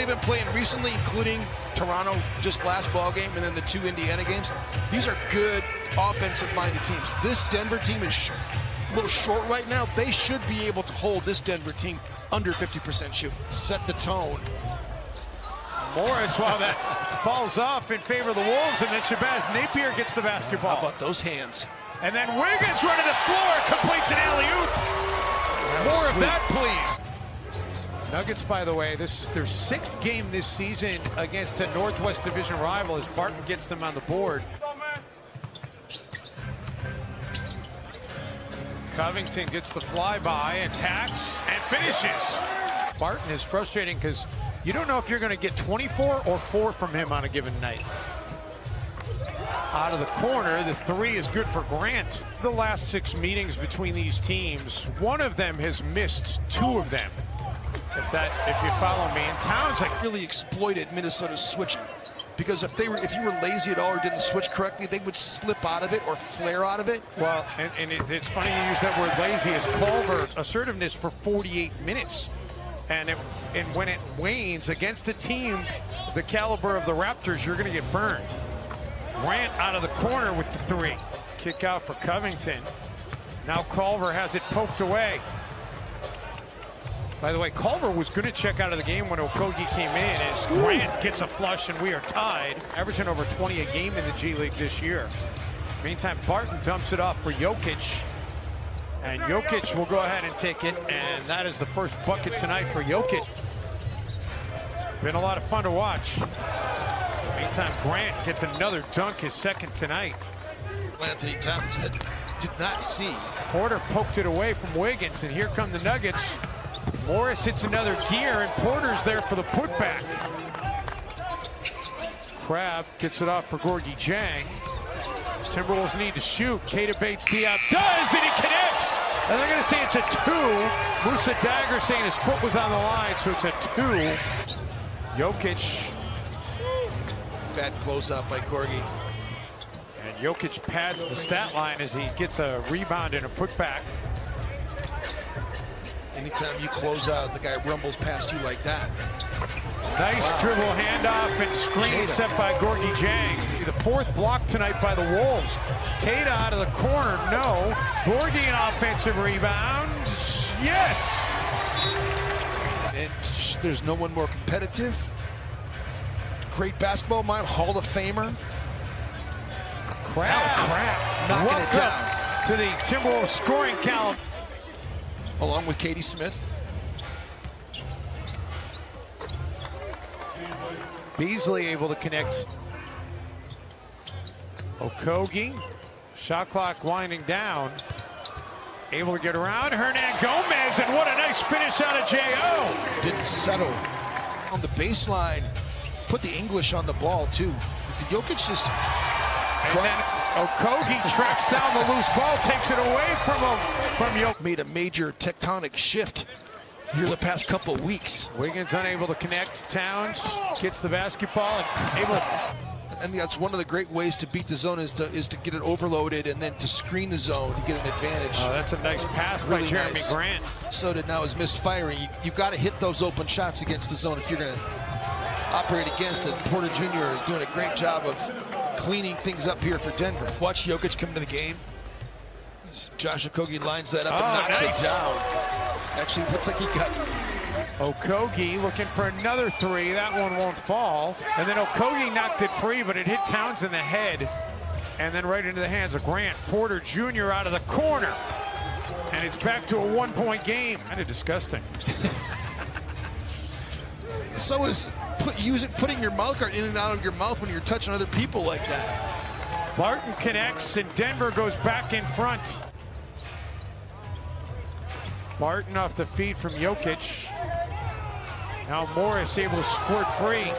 been playing recently, including Toronto just last ball game and then the 2 Indiana games, these are good offensive-minded teams. This Denver team is a little short right now. They should be able to hold this Denver team under 50% shoot. Set the tone. Morris, while that falls off in favor of the Wolves, and then Shabazz Napier gets the basketball. How about those hands? And then Wiggins running the floor, completes an alley-oop. More of that, please. Nuggets, by the way, this is their 6th game this season against a Northwest Division rival as Barton gets them on the board. Covington gets the flyby, attacks, and finishes. Barton is frustrating because you don't know if you're going to get 24 or 4 from him on a given night. Out of the corner, the 3 is good for Grant. The last 6 meetings between these teams, one of them has missed 2 of them. If you follow me, and Towns really exploited Minnesota's switching, because if you were lazy at all or didn't switch correctly, they would slip out of it or flare out of it. Well, and it's funny you use that word lazy, as Culver assertiveness for 48 minutes. And when it wanes against a team the caliber of the Raptors, you're going to get burned. Grant out of the corner with the 3. Kick out for Covington. Now Culver has it poked away. By the way, Culver was going to check out of the game when Okogie came in, as Grant gets a flush and we are tied. Averaging over 20 a game in the G League this year. Meantime, Barton dumps it off for Jokic. And Jokic will go ahead and take it, and that is the first bucket tonight for Jokic. It's been a lot of fun to watch. Meantime, Grant gets another dunk, his 2nd tonight. Anthony Towns that did not see. Porter poked it away from Wiggins, and here come the Nuggets. Morris hits another gear, and Porter's there for the putback. Crabbe gets it off for Gorgie Jang. Timberwolves need to shoot. Keita Bates Diop does, and he connects. And they're going to say it's a 2. Musa Dagger saying his foot was on the line, so it's a 2. Jokic. Bad closeout by Gorgie. And Jokic pads the stat line as he gets a rebound and a putback. Anytime you close out, the guy rumbles past you like that. Nice dribble handoff and screen set by Gorgie Jang. The 4th block tonight by the Wolves. Keita out of the corner, no. Gorgie an offensive rebound, yes. And there's no one more competitive. Great basketball mind, Hall of Famer. Crabbe knocking it down. To the Timberwolves scoring count. Along with Katie Smith. Beasley able to connect. Okogie, shot clock winding down. Able to get around Hernan Gomez, and what a nice finish out of J.O. Didn't settle on the baseline. Put the English on the ball too. Jokic just... And then Okogie tracks down the loose ball, takes it away from Jokic. Made a major tectonic shift here the past couple of weeks. Wiggins unable to connect. Towns gets the basketball and able. And that's one of the great ways to beat the zone is to get it overloaded and then to screen the zone to get an advantage. Oh, that's a nice pass really by Jeremy nice. Grant. So did now his misfiring. You got to hit those open shots against the zone if you're going to operate against it. Porter Jr. is doing a great job of cleaning things up here for Denver. Watch Jokic come into the game. Josh Okogie lines that up and knocks it down. Actually, looks like he got... Okogie looking for another 3. That one won't fall. And then Okogie knocked it free, but it hit Towns in the head. And then right into the hands of Grant. Porter Jr. out of the corner. And it's back to a 1-point game. Kind of disgusting. So is putting your mouth guard in and out of your mouth when you're touching other people like that. Barton connects, and Denver goes back in front. Barton off the feed from Jokic. Now Morris able to squirt free.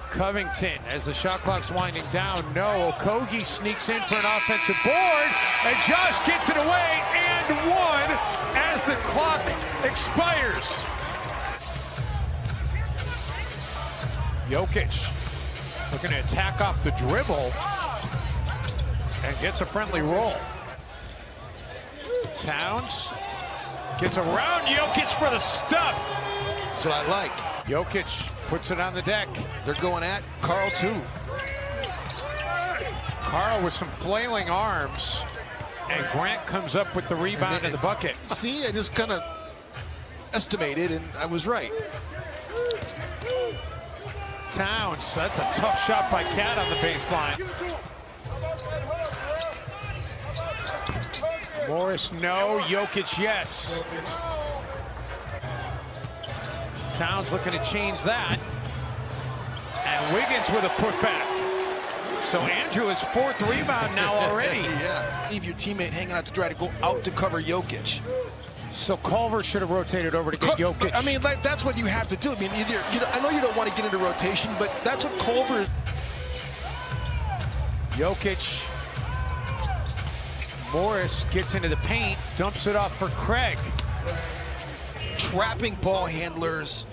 Covington, as the shot clock's winding down, no. Okogie sneaks in for an offensive board, and Josh gets it away, and 1 as the clock expires. Jokic looking to attack off the dribble and gets a friendly roll. Towns gets around Jokic for the stuff. That's what I like. Jokic puts it on the deck. They're going at Carl, too. Carl with some flailing arms, and Grant comes up with the rebound and the bucket. See, I just kind of estimated, and I was right. Towns, that's a tough shot by Cat on the baseline. Morris, no. Jokic, yes. Towns looking to change that. And Wiggins with a putback. So Andrew is fourth rebound now already. Yeah. Leave your teammate hanging out to try to go out to cover Jokic. So Culver should have rotated over to get Jokic. I mean, like, that's what you have to do. I mean, either, I know you don't want to get into rotation, but that's what Culver. Jokic. Morris gets into the paint, dumps it off for Craig. Trapping ball handlers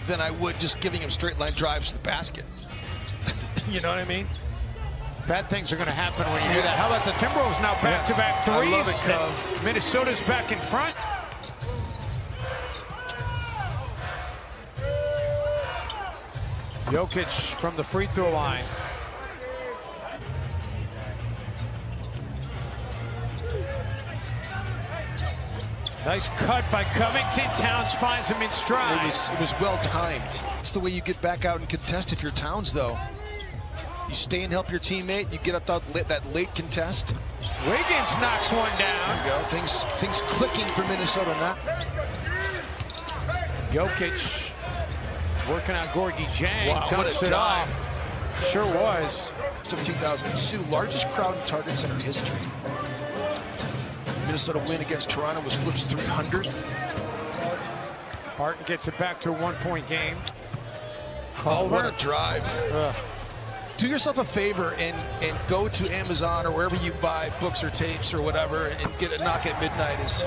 than I would just giving him straight line drives to the basket. You know what I mean? Bad things are going to happen when you do that. How about the Timberwolves now back-to-back threes? I love it, Cove. Minnesota's back in front. Jokic from the free throw line. Nice cut by Covington. Towns finds him in stride. It was well timed. It's the way you get back out and contest if you're Towns, though. You stay and help your teammate. You get up that late contest. Wiggins knocks one down. There you go. Things clicking for Minnesota now. Jokic working on Gorgie Jang. Wow, dumps what a it dive. off. Sure was. 2002, largest crowd in target center history. Minnesota win against Toronto was Flip's 300th. Barton gets it back to a one-point game. Oh, what a drive. Ugh. Do yourself a favor and go to Amazon or wherever you buy books or tapes or whatever and get a Knock at Midnight. Is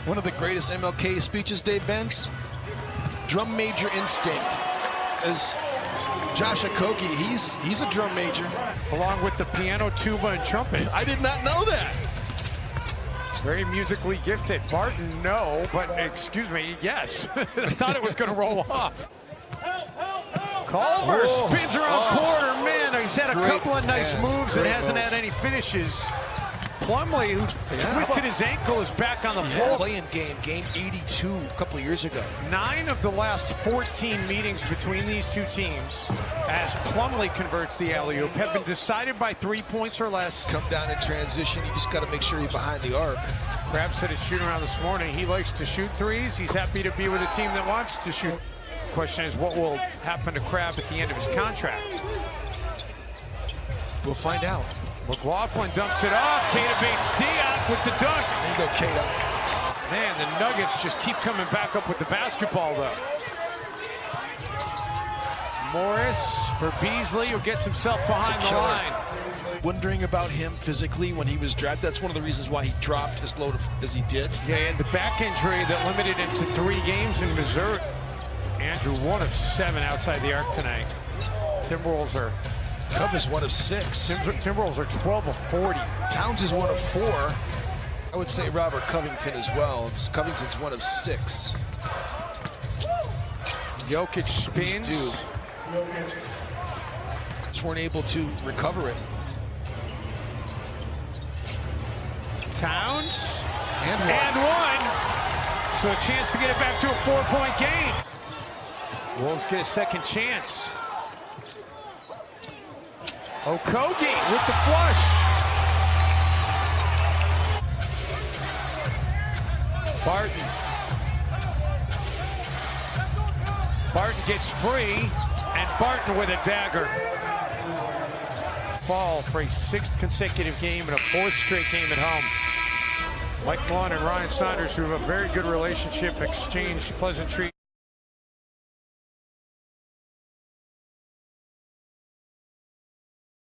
one of the greatest MLK speeches, Dave Benz. Drum major instinct. As Josh Okogie, he's a drum major. Along with the piano, tuba, and trumpet. I did not know that. Very musically gifted. Barton, no, but excuse me, yes. I thought it was going to roll off. Culver spins around Porter. Man, he's had a couple of nice moves and hasn't had any finishes. Plumlee, who twisted his ankle, is back on the floor. Playing game 82 a couple of years ago. 9 of the last 14 meetings between these two teams, as Plumlee converts the alley-oop, have been decided by 3 points or less. Come down in transition, you just got to make sure you're behind the arc. Crabbe said it's shooting around this morning. He likes to shoot threes. He's happy to be with a team that wants to shoot. The question is, what will happen to Crabbe at the end of his contract? We'll find out. McLaughlin dumps it off. Keita Bates Diop with the dunk. There you go, Keita. Man, the Nuggets just keep coming back up with the basketball, though. Morris for Beasley, who gets himself behind the line. Wondering about him physically when he was drafted. That's one of the reasons why he dropped as low as he did. Yeah, and the back injury that limited him to 3 games in Missouri. Andrew, 1 of 7 outside the arc tonight. Timberwolves are... Cub is 1 of 6. Timberwolves are 12 of 40. Towns is 1 of 4. I would say Robert Covington as well. Covington's 1 of 6. Jokic spins. Just weren't able to recover it. Towns. And 1. So a chance to get it back to a 4-point game. Wolves get a second chance. Okogie with the flush. Barton. Barton gets free, and Barton with a dagger. Fall for a 6th consecutive game and a 4th straight game at home. Mike Malone and Ryan Saunders, who have a very good relationship, exchange pleasantries.